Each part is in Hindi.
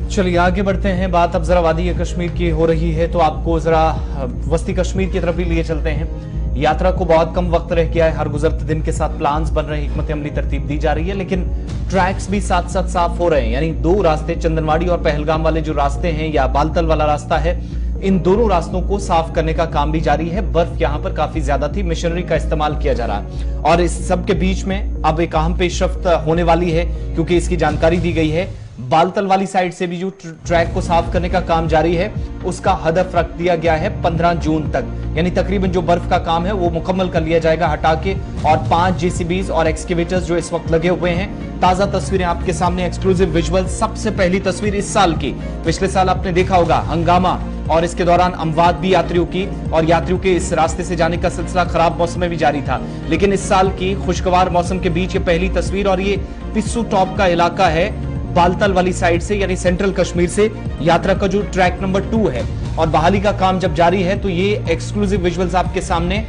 चलिए आगे बढ़ते हैं। बात अब जरा वादी कश्मीर की हो रही है तो आपको जरा वस्ती कश्मीर की तरफ भी लिए चलते हैं। यात्रा को बहुत कम वक्त रह गया है, हर गुजरते दिन के साथ प्लान्स बन रहे हैं, हिकमत अमली तरतीब दी जा रही है, लेकिन ट्रैक्स भी साथ साथ साफ हो रहे हैं। यानी दो रास्ते, चंदनवाड़ी और पहलगाम वाले जो रास्ते हैं या बालतल वाला रास्ता है, इन दोनों रास्तों को साफ करने का काम भी जारी है। बर्फ यहां पर काफी ज्यादा थी, मशीनरी का इस्तेमाल किया जा रहा है और इस सब के बीच में अब एक अहम पेशरफ्त होने वाली है, क्योंकि इसकी जानकारी दी गई है बालतल वाली साइड से भी जो ट्रैक को साफ करने का काम जारी है, उसका हदफ रख दिया गया है 15 जून तक। यानी तकरीबन जो बर्फ का काम है वो मुकम्मल कर लिया जाएगा हटा के, और 5 जेसीबीज और एक्सकेवेटर्स जो इस वक्त लगे हुए हैं। ताजा तस्वीरें आपके सामने, एक्सक्लूसिव विजुअल। सबसे पहली तस्वीर इस साल की, पिछले साल आपने देखा होगा हंगामा और इसके दौरान अमवात भी यात्रियों की, और यात्रियों के इस रास्ते से जाने का सिलसिला खराब मौसम में भी जारी था। लेकिन इस साल की खुशगवार मौसम के बीच ये पहली तस्वीर, और ये पिस्सू टॉप का इलाका है बालतल वाली साइड से, यानी सेंट्रल कश्मीर से यात्रा का जो ट्रैक नंबर 2 है, और बहाली का काम जब जारी है तो ये एक्सक्लूसिव विजुअल्स आपके सामने।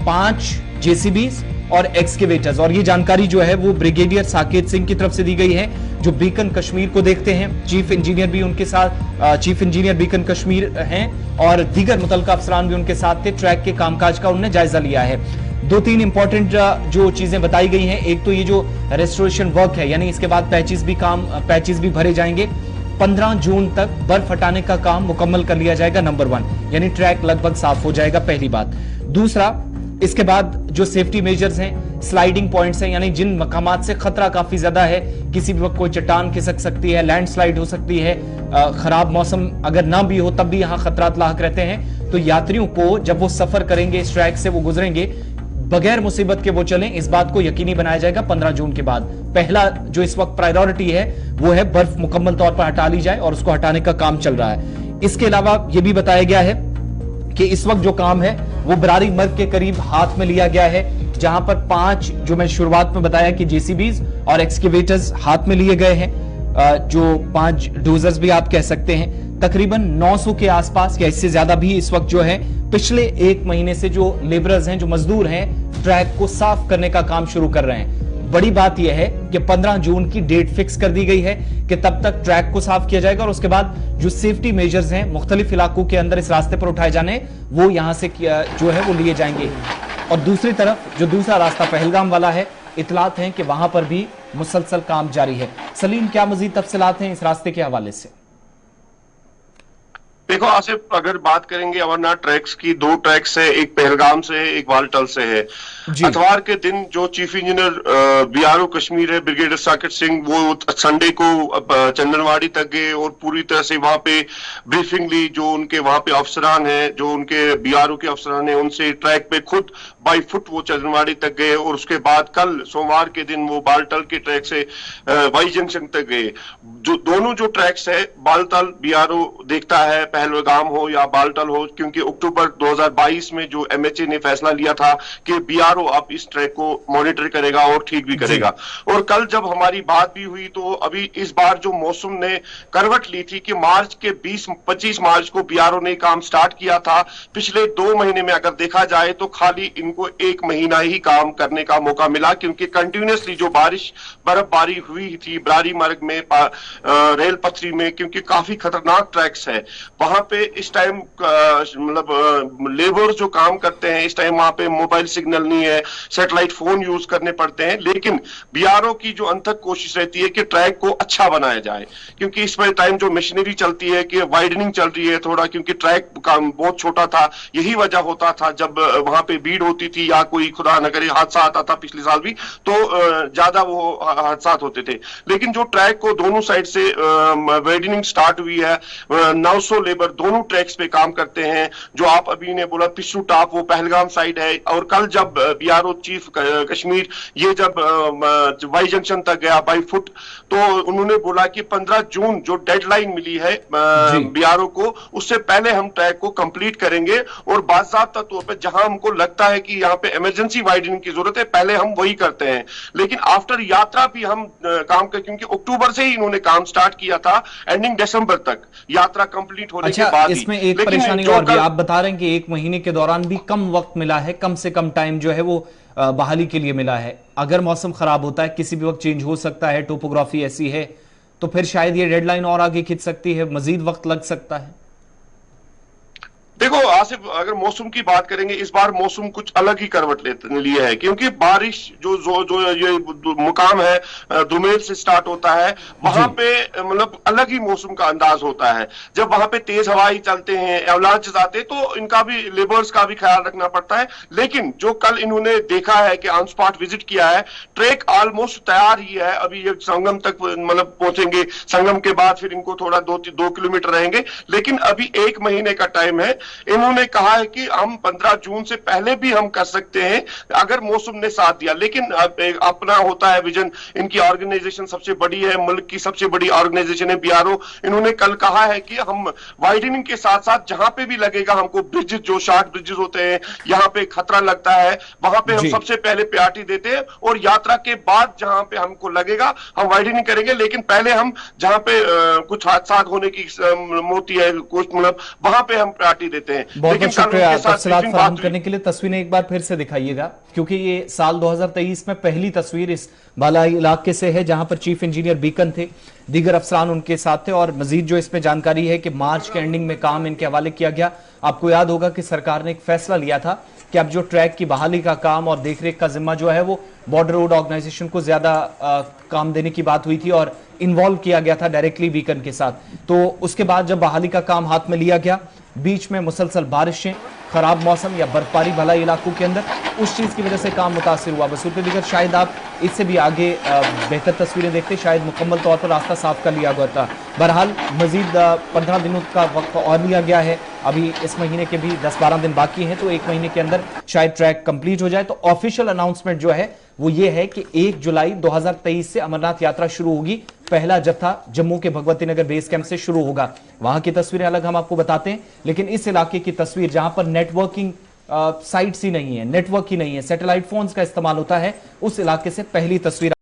5 जेसीबीज और एक्सकेवेटर्स, और ये जानकारी जो है वो ब्रिगेडियर साकेत सिंह की तरफ से दी गई है, जो बीकन कश्मीर को देखते हैं। चीफ इंजीनियर भी उनके साथ, चीफ इंजीनियर बीकन कश्मीर हैं, और दीगर मुतल्लिका अफसरान भी उनके साथ थे। ट्रैक के कामकाज का उन्होंने जायजा लिया है। 2-3 इंपॉर्टेंट जो चीजें बताई गई हैं, एक तो ये जो रेस्टोरेशन वर्क है, यानी इसके बाद पैचेस भी भरे जाएंगे। 15 जून तक बर्फ हटाने का काम मुकम्मल कर लिया जाएगा, नंबर 1, यानी ट्रैक लगभग साफ हो जाएगा, पहली बात। दूसरा, इसके बाद जो सेफ्टी मेजर्स हैं, स्लाइडिंग पॉइंट्स हैं, यानी जिन मकामात से खतरा काफी ज्यादा है, किसी भी वक्त कोई चट्टान खिसक सकती है, लैंडस्लाइड हो सकती है, खराब मौसम अगर ना भी हो तब भी यहाँ खतरात लाहक रहते हैं, तो यात्रियों को जब वो सफर करेंगे, इस ट्रैक से वो गुजरेंगे, बगैर मुसीबत के वो चलें, इस बात को यकीनी बनाया जाएगा 15 जून के बाद। पहला जो इस वक्त प्रायोरिटी है वो है बर्फ मुकम्मल तौर पर हटा ली जाए, और उसको हटाने का काम चल रहा है। इसके अलावा यह भी बताया गया है कि इस वक्त जो काम है वो बरारी मर्ग के करीब हाथ में लिया गया है, जहां पर 5 जो मैं शुरुआत में बताया कि जेसीबीज और एक्सकेवेटर्स हाथ में लिए गए हैं, जो 5 डोजर्स भी आप कह सकते हैं। तकरीबन 900 के आसपास या इससे ज्यादा भी इस वक्त जो है पिछले 1 महीने से जो लेबरर्स हैं, जो मजदूर हैं, ट्रैक को साफ करने का काम शुरू कर रहे हैं। बड़ी बात यह है कि 15 जून की डेट फिक्स कर दी गई है कि तब तक ट्रैक को साफ किया जाएगा, और उसके बाद जो सेफ्टी मेजर्स हैं मुख्तलिफ इलाकों के अंदर इस रास्ते पर उठाए जाने, वो यहां से जो है वो लिए जाएंगे। और दूसरी तरफ जो दूसरा रास्ता पहलगाम वाला है, इतलात हैं कि वहां पर भी मुसलसल काम जारी है। सलीम, क्या मजीद तफसीलात हैं इस रास्ते के हवाले से? देखो आसिफ, अगर बात करेंगे अमरनाथ ट्रैक्स की, 2 ट्रैक्स है, एक पहलगाम से है, एक बालतल से है। अतवार के दिन जो चीफ इंजीनियर बीआरओ कश्मीर है, ब्रिगेडियर साकेत सिंह, वो संडे को चंदनवाड़ी तक गए और पूरी तरह से वहां पे ब्रीफिंग ली। जो उनके वहां पे अफसरान हैं, जो उनके बीआरओ के अफसरान हैं, उनसे ट्रैक पे खुद बाई फुट वो चंदनवाड़ी तक गए, और उसके बाद कल सोमवार के दिन वो बालतल के ट्रैक से वाई जंक्शन तक गए। जो दोनों जो ट्रैक्स है, बालतल बीआरओ देखता है, पहलगाम हो या बालतल हो, क्योंकि अक्टूबर 2022 में जो एमएचए ने फैसला लिया था कि बीआरओ अब इस ट्रैक को मॉनिटर करेगा और ठीक भी करेगा। और कल जब हमारी बात भी हुई तो अभी इस बार जो मौसम ने करवट ली थी कि मार्च के 20-25 मार्च को बीआरओ ने काम स्टार्ट किया था। पिछले 2 महीने में अगर देखा जाए तो खाली इनको 1 महीना ही काम करने का मौका मिला, क्योंकि कंटिन्यूसली जो बर्फबारी हुई थी बरारी मार्ग में, रेल पथरी में, क्योंकि काफी खतरनाक ट्रैक्स है वहां पे इस टाइम, मतलब लेबर जो काम करते हैं इस टाइम वहां पे मोबाइल सिग्नल नहीं है, सैटेलाइट फोन यूज करने पड़ते हैं। लेकिन बीआरओ की जो अंतक कोशिश रहती है कि ट्रैक को अच्छा बनाया जाए, क्योंकि इस टाइम जो मशीनरी चलती है कि वाइडनिंग चल रही है थोड़ा, क्योंकि ट्रैक बहुत छोटा था। यही वजह होता था जब वहां पे भीड़ होती थी या कोई खुदा न करे हादसा आता था, पिछले साल भी, तो ज्यादा वो हादसा होते थे। लेकिन जो ट्रैक को दोनों साइड से वाइडनिंग स्टार्ट हुई है, 900 लेबर दोनों ट्रैक्स पे काम करते हैं। जो आप अभी ने बोला पिस्सू टॉप, वो पहलगाम साइड है। और कल जब बीआरओ चीफ कश्मीर ये जब वाई जंक्शन तक गया बाई फुट, तो उन्होंने बोला कि 15 जून जो डेडलाइन मिली है बीआरओ को, उससे पहले हम ट्रैक को कंप्लीट करेंगे, और बाज़ाब्ता तौर पर जहां हमको लगता है कि यहाँ पे इमरजेंसी वाइडनिंग की जरूरत है, पहले हम वही करते हैं। लेकिन आफ्टर यात्रा भी हम काम कर, क्योंकि अक्टूबर से ही इन्होंने काम स्टार्ट किया था, एंडिंग दिसंबर तक यात्रा कंप्लीट होने के बाद। इसमें एक परेशानी और भी, आप बता रहे हैं कि 1 महीने के दौरान भी कम वक्त मिला है, कम से कम टाइम जो है वो बहाली के लिए मिला है। अगर मौसम खराब होता है, किसी भी वक्त चेंज हो सकता है, टोपोग्राफी ऐसी है, तो फिर शायद ये डेडलाइन और आगे खिंच सकती है, मजीद वक्त लग सकता है। देखो आसिफ, अगर मौसम की बात करेंगे, इस बार मौसम कुछ अलग ही करवट लिए है, क्योंकि बारिश जो ये मुकाम है दुमेल से स्टार्ट होता है, वहां पे मतलब अलग ही मौसम का अंदाज होता है। जब वहां पे तेज हवाई चलते हैं, एवलांचेस आते हैं, तो इनका भी, लेबर्स का भी ख्याल रखना पड़ता है। लेकिन जो कल इन्होंने देखा है कि ऑन स्पॉट विजिट किया है, ट्रैक ऑलमोस्ट तैयार ही है। अभी ये संगम तक मतलब पहुंचेंगे, संगम के बाद फिर इनको थोड़ा 2 किलोमीटर रहेंगे, लेकिन अभी 1 महीने का टाइम है। इन्होंने कहा है कि हम 15 जून से पहले भी हम कर सकते हैं अगर मौसम ने साथ दिया। लेकिन अपना होता है विजन, इनकी ऑर्गेनाइजेशन सबसे बड़ी है, मुल्क की सबसे बड़ी ऑर्गेनाइजेशन है बीआरओ। इन्होंने कल कहा है कि हम वाइडनिंग के साथ साथ जहां पे भी लगेगा हमको, ब्रिजेस जो शॉर्ट ब्रिजेस होते हैं, यहां पे खतरा लगता है, वहां पे हम सबसे पहले प्रायोरिटी देते हैं, और यात्रा के बाद जहां पे हमको लगेगा हम वाइडनिंग करेंगे। लेकिन पहले हम जहां पे कुछ हादसा होने की होती है, कुछ मतलब वहां पे हम प्रायोरिटी देते हैं। बहुत बहुत शुक्रिया तफसीलात फराहम करने के लिए। तस्वीरें एक बार फिर से दिखाइएगा, क्योंकि ये साल 2023 में पहली तस्वीर इस बालाई इलाके से है जहां पर चीफ इंजीनियर बीकन थे, दीगर अफसरान उनके साथ थे। और मजीद जो इसमें जानकारी है कि मार्च के एंडिंग में काम इनके हवाले किया गया। आपको याद होगा कि सरकार ने एक फैसला लिया था कि अब जो ट्रैक की बहाली का काम और देखरेख का जिम्मा जो है वो बॉर्डर रोड ऑर्गेनाइजेशन को ज्यादा काम देने की बात हुई थी और इन्वॉल्व किया गया था डायरेक्टली बीकन के साथ। तो उसके बाद जब बहाली का काम हाथ में लिया गया, बीच में मुसलसल बारिशें, खराब मौसम या बर्फबारी भलाई इलाकों के अंदर, उस चीज की वजह से काम मुतासिर हुआ। बसूरत दीगर शायद आप इससे भी आगे बेहतर तस्वीरें देखते, शायद मुकम्मल तौर पर रास्ता साफ कर लिया गया था। बहरहाल मजीद 15 दिनों का वक्त और लिया गया है। अभी इस महीने के भी 10-12 दिन बाकी हैं, तो 1 महीने के अंदर शायद ट्रैक कंप्लीट हो जाए। तो ऑफिशियल अनाउंसमेंट जो है वो ये है कि 1 जुलाई 2023 से अमरनाथ यात्रा शुरू होगी। पहला जत्था जम्मू के भगवती नगर बेस कैंप से शुरू होगा। वहां की तस्वीरें अलग हम आपको बताते हैं, लेकिन इस इलाके की तस्वीर जहां पर नेटवर्किंग साइट्स ही नहीं है, नेटवर्क ही नहीं है, सैटेलाइट फोन्स का इस्तेमाल होता है, उस इलाके से पहली तस्वीर